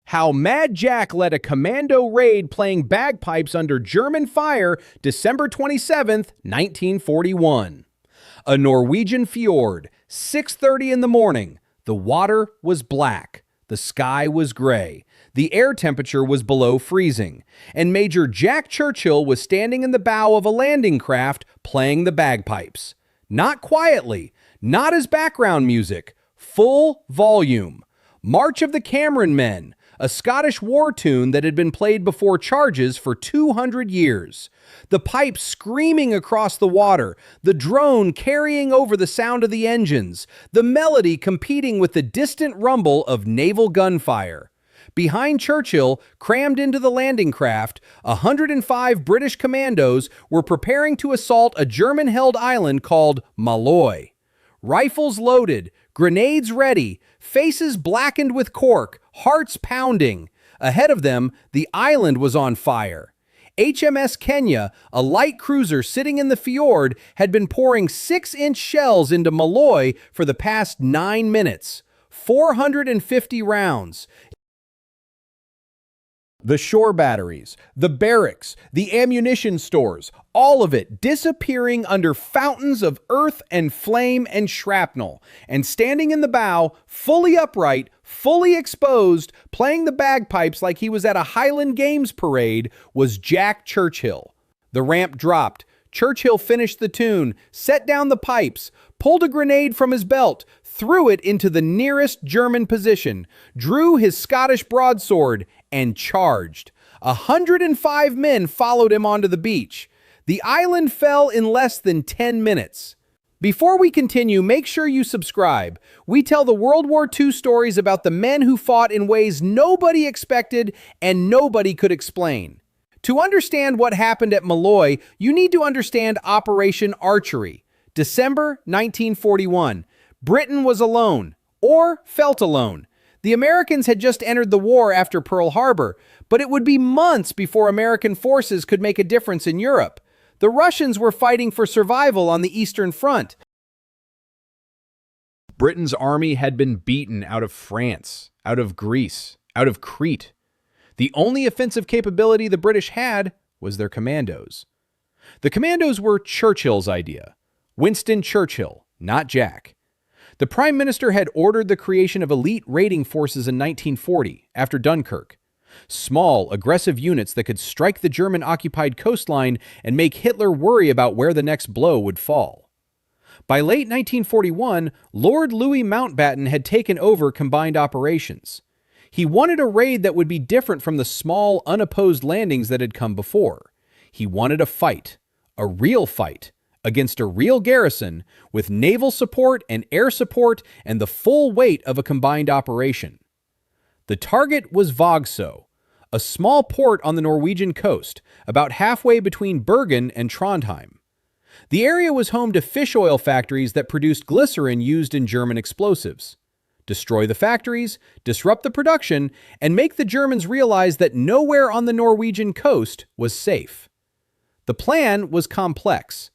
How Mad Jack led a commando raid playing bagpipes under German fire December 27, 1941. A Norwegian fjord, 6:30 in the morning. The water was black. The sky was gray. The air temperature was below freezing. And Major Jack Churchill was standing in the bow of a landing craft playing the bagpipes. Not quietly, not as background music, full volume. March of the Cameron Men, a Scottish war tune that had been played before charges for 200 years. The pipes screaming across the water, the drone carrying over the sound of the engines, the melody competing with the distant rumble of naval gunfire. Behind Churchill, crammed into the landing craft, 105 British commandos were preparing to assault a German-held island called Malloy. Rifles loaded, grenades ready, faces blackened with cork, hearts pounding. Ahead of them, the island was on fire. HMS Kenya, a light cruiser sitting in the fjord, had been pouring 6-inch shells into Malloy for the past 9 minutes. 450 rounds. The shore batteries, the barracks, the ammunition stores, all of it disappearing under fountains of earth and flame and shrapnel. And standing in the bow, fully upright, fully exposed, playing the bagpipes like he was at a Highland Games parade, was Jack Churchill. The ramp dropped. Churchill finished the tune, set down the pipes, pulled a grenade from his belt, threw it into the nearest German position, drew his Scottish broadsword, and charged. 105 men followed him onto the beach. The island fell in less than 10 minutes. Before we continue, make sure you subscribe. We tell the World War II stories about the men who fought in ways nobody expected and nobody could explain. To understand what happened at Malloy, you need to understand Operation Archery. December 1941. Britain was alone, or felt alone. The Americans had just entered the war after Pearl Harbor, but it would be months before American forces could make a difference in Europe. The Russians were fighting for survival on the Eastern Front. Britain's army had been beaten out of France, out of Greece, out of Crete. The only offensive capability the British had was their commandos. The commandos were Churchill's idea. Winston Churchill, not Jack. The Prime Minister had ordered the creation of elite raiding forces in 1940, after Dunkirk. Small, aggressive units that could strike the German-occupied coastline and make Hitler worry about where the next blow would fall. By late 1941, Lord Louis Mountbatten had taken over combined operations. He wanted a raid that would be different from the small, unopposed landings that had come before. He wanted a fight, a real fight, against a real garrison with naval support and air support and the full weight of a combined operation. The target was Vagsø, a small port on the Norwegian coast, about halfway between Bergen and Trondheim. The area was home to fish oil factories that produced glycerin used in German explosives. Destroy the factories, disrupt the production, and make the Germans realize that nowhere on the Norwegian coast was safe. The plan was complex.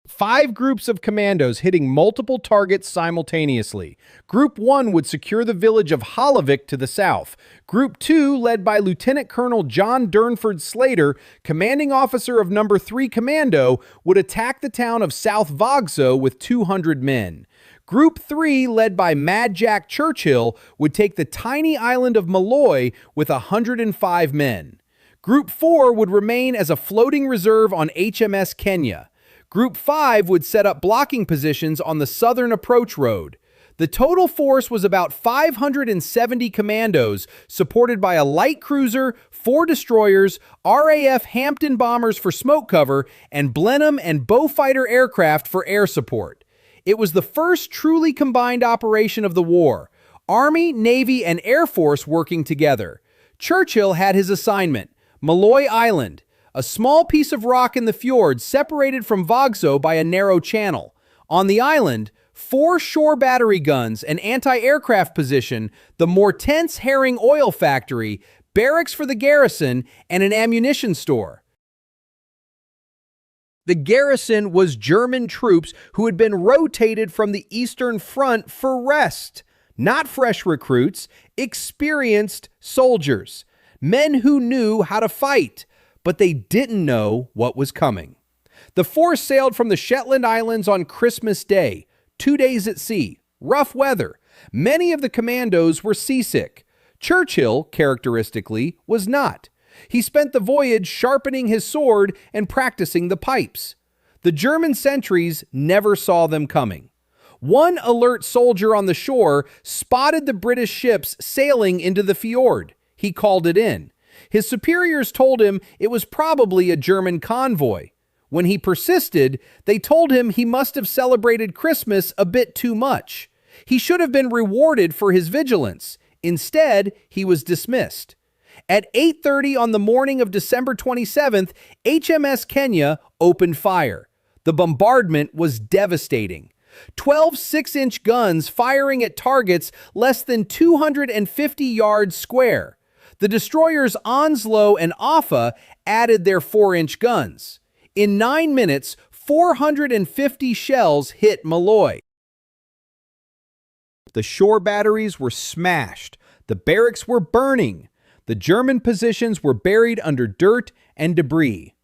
5 groups of commandos hitting multiple targets simultaneously. Group 1 would secure the village of Hallavik to the south. Group 2, led by Lieutenant Colonel John Durnford Slater, commanding officer of No. 3 Commando, would attack the town of South Vagsø with 200 men. Group 3, led by Mad Jack Churchill, would take the tiny island of Malloy with 105 men. Group 4 would remain as a floating reserve on HMS Kenya. Group 5 would set up blocking positions on the southern approach road. The total force was about 570 commandos, supported by a light cruiser, 4 destroyers, RAF Hampton bombers for smoke cover, and Blenheim and Beaufighter aircraft for air support. It was the first truly combined operation of the war. Army, Navy, and Air Force working together. Churchill had his assignment, Malloy Island, a small piece of rock in the fjord separated from Vagsø by a narrow channel. On the island, 4 shore battery guns, an anti-aircraft position, the Mortense Herring oil factory, barracks for the garrison, and an ammunition store. The garrison was German troops who had been rotated from the Eastern Front for rest, Not fresh recruits, experienced soldiers. Men who knew how to fight, but they didn't know what was coming. The force sailed from the Shetland Islands on Christmas Day, 2 days at sea, rough weather. Many of the commandos were seasick. Churchill, characteristically, was not. He spent the voyage sharpening his sword and practicing the pipes. The German sentries never saw them coming. One alert soldier on the shore spotted the British ships sailing into the fjord. He called it in. His superiors told him it was probably a German convoy. When he persisted, they told him he must have celebrated Christmas a bit too much. He should have been rewarded for his vigilance. Instead, he was dismissed. At 8:30 on the morning of December 27th, HMS Kenya opened fire. The bombardment was devastating. 12 6-inch guns firing at targets less than 250 yards square. The destroyers Onslow and Offa added their 4-inch guns. In 9 minutes, 450 shells hit Malloy. The shore batteries were smashed. The barracks were burning. The German positions were buried under dirt and debris.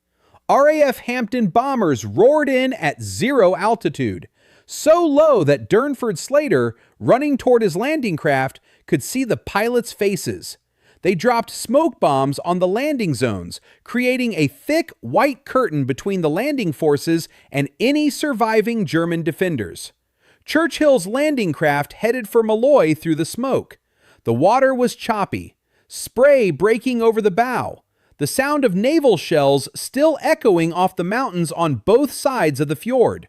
RAF Hampton bombers roared in at 0 altitude, so low that Durnford Slater, running toward his landing craft, could see the pilots' faces. They dropped smoke bombs on the landing zones, creating a thick white curtain between the landing forces and any surviving German defenders. Churchill's landing craft headed for Malloy through the smoke. The water was choppy, spray breaking over the bow, the sound of naval shells still echoing off the mountains on both sides of the fjord.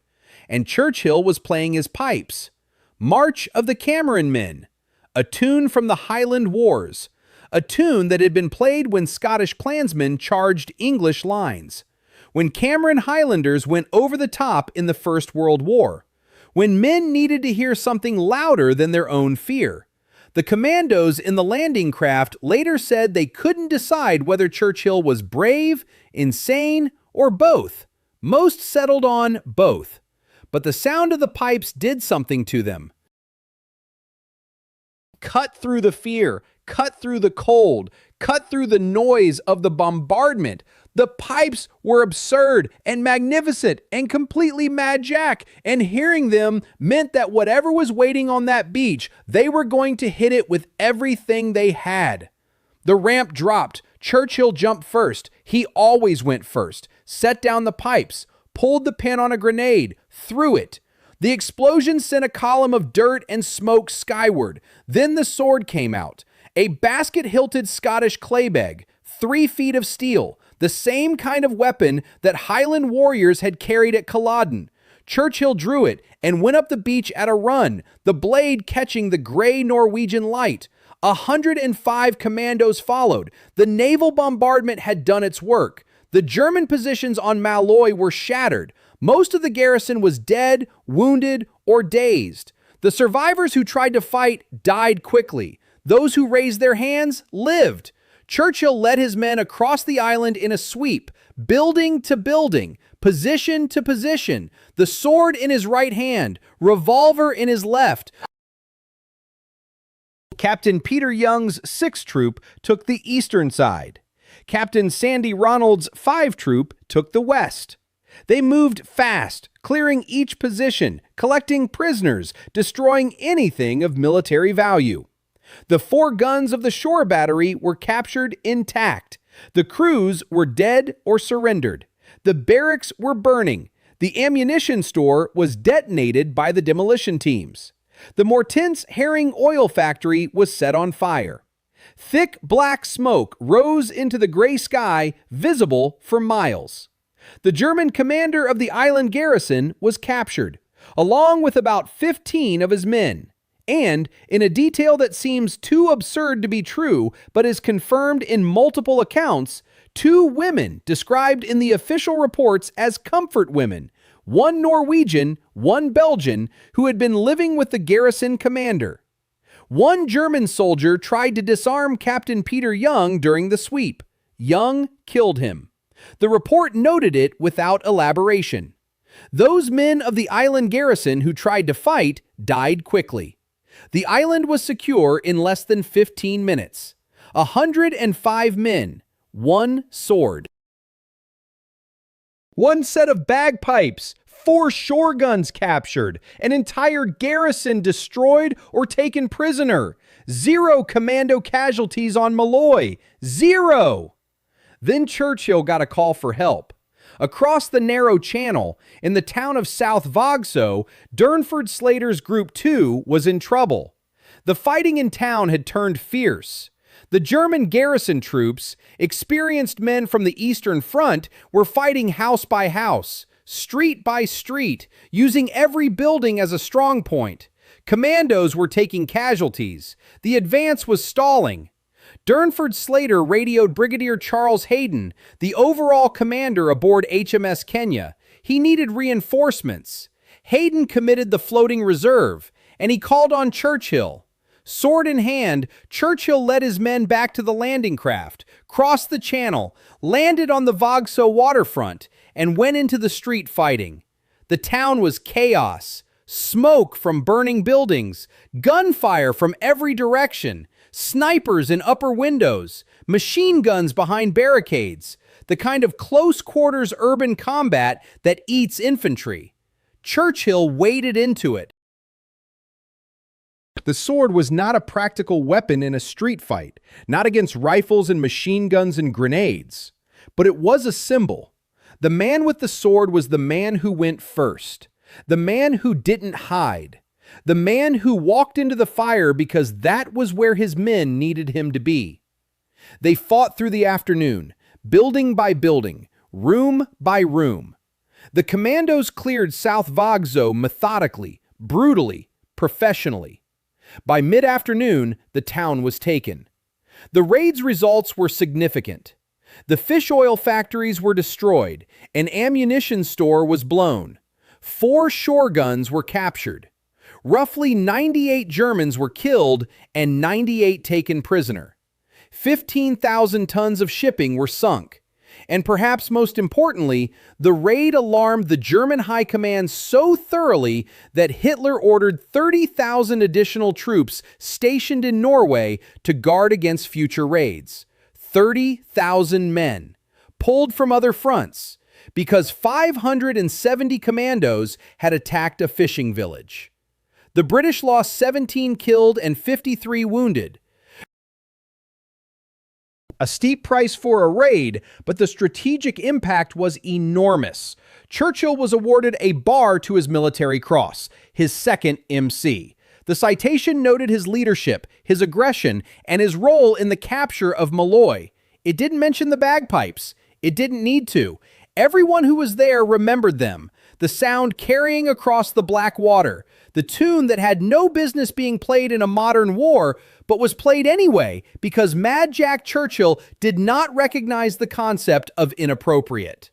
And Churchill was playing his pipes. March of the Cameron Men, a tune from the Highland Wars, a tune that had been played when Scottish clansmen charged English lines, when Cameron Highlanders went over the top in the First World War, when men needed to hear something louder than their own fear. The commandos in the landing craft later said they couldn't decide whether Churchill was brave, insane, or both. Most settled on both. But the sound of the pipes did something to them. Cut through the fear, cut through the cold, cut through the noise of the bombardment. The pipes were absurd and magnificent and completely mad jack, and hearing them meant that whatever was waiting on that beach, they were going to hit it with everything they had. The ramp dropped. Churchill jumped first. He always went first. Set down the pipes, pulled the pin on a grenade, threw it. The explosion sent a column of dirt and smoke skyward. Then the sword came out. A basket-hilted Scottish claybag, 3 feet of steel, the same kind of weapon that Highland warriors had carried at Culloden. Churchill drew it and went up the beach at a run, the blade catching the gray Norwegian light. 105 commandos followed. The naval bombardment had done its work. The German positions on Malloy were shattered. Most of the garrison was dead, wounded, or dazed. The survivors who tried to fight died quickly. Those who raised their hands lived. Churchill led his men across the island in a sweep, building to building, position to position, the sword in his right hand, revolver in his left. Captain Peter Young's 6th Troop took the eastern side. Captain Sandy Ronald's 5 Troop took the west. They moved fast, clearing each position, collecting prisoners, destroying anything of military value. The 4 guns of the shore battery were captured intact. The crews were dead or surrendered. The barracks were burning. The ammunition store was detonated by the demolition teams. The Mortense herring oil factory was set on fire. Thick black smoke rose into the gray sky, visible for miles. The German commander of the island garrison was captured, along with about 15 of his men. And, in a detail that seems too absurd to be true, but is confirmed in multiple accounts, 2 women described in the official reports as comfort women, 1 Norwegian, 1 Belgian, who had been living with the garrison commander. 1 German soldier tried to disarm Captain Peter Young during the sweep. Young killed him. The report noted it without elaboration. Those men of the island garrison who tried to fight died quickly. The island was secure in less than 15 minutes. 105 men, one sword. One set of bagpipes, 4 shore guns captured, an entire garrison destroyed or taken prisoner, 0 commando casualties on Malloy, 0. Then Churchill got a call for help. Across the narrow channel, in the town of South Vogso, Durnford Slater's Group 2 was in trouble. The fighting in town had turned fierce. The German garrison troops, experienced men from the Eastern Front, were fighting house by house, street by street, using every building as a strong point. Commandos were taking casualties. The advance was stalling. Durnford Slater radioed Brigadier Charles Hayden, the overall commander aboard HMS Kenya. He needed reinforcements. Hayden committed the floating reserve, and he called on Churchill. Sword in hand, Churchill led his men back to the landing craft, crossed the channel, landed on the Vogso waterfront, and went into the street fighting. The town was chaos. Smoke from burning buildings, gunfire from every direction, snipers in upper windows, machine guns behind barricades, the kind of close-quarters urban combat that eats infantry. Churchill waded into it. The sword was not a practical weapon in a street fight, not against rifles and machine guns and grenades, but it was a symbol. The man with the sword was the man who went first. The man who didn't hide. The man who walked into the fire because that was where his men needed him to be. They fought through the afternoon, building by building, room by room. The commandos cleared South Vogso methodically, brutally, professionally. By mid-afternoon, the town was taken. The raid's results were significant. The fish oil factories were destroyed. An ammunition store was blown. 4 shore guns were captured. Roughly 98 Germans were killed and 98 taken prisoner. 15,000 tons of shipping were sunk. And perhaps most importantly, the raid alarmed the German High Command so thoroughly that Hitler ordered 30,000 additional troops stationed in Norway to guard against future raids. 30,000 men, pulled from other fronts, because 570 commandos had attacked a fishing village. The British lost 17 killed and 53 wounded. A steep price for a raid, but the strategic impact was enormous. Churchill was awarded a bar to his military cross, his second MC. The citation noted his leadership, his aggression, and his role in the capture of Malloy. It didn't mention the bagpipes. It didn't need to. Everyone who was there remembered them. The sound carrying across the black water, the tune that had no business being played in a modern war, but was played anyway because Mad Jack Churchill did not recognize the concept of inappropriate.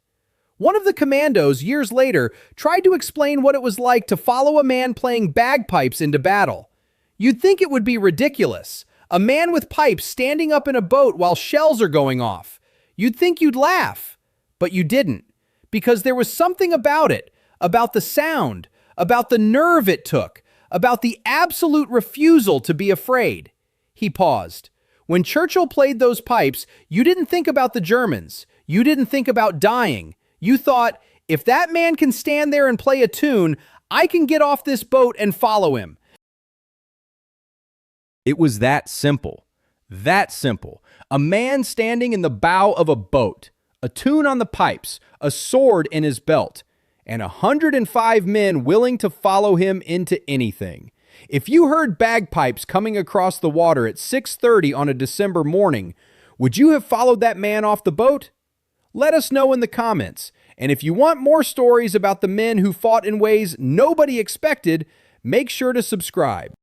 One of the commandos, years later, tried to explain what it was like to follow a man playing bagpipes into battle. You'd think it would be ridiculous. A man with pipes standing up in a boat while shells are going off. You'd think you'd laugh, but you didn't, because there was something about it, about the sound, about the nerve it took, about the absolute refusal to be afraid. He paused. When Churchill played those pipes, you didn't think about the Germans. You didn't think about dying. You thought, if that man can stand there and play a tune, I can get off this boat and follow him. It was that simple. That simple. A man standing in the bow of a boat, a tune on the pipes, a sword in his belt, and 105 men willing to follow him into anything. If you heard bagpipes coming across the water at 6:30 on a December morning, would you have followed that man off the boat? Let us know in the comments. And if you want more stories about the men who fought in ways nobody expected, make sure to subscribe.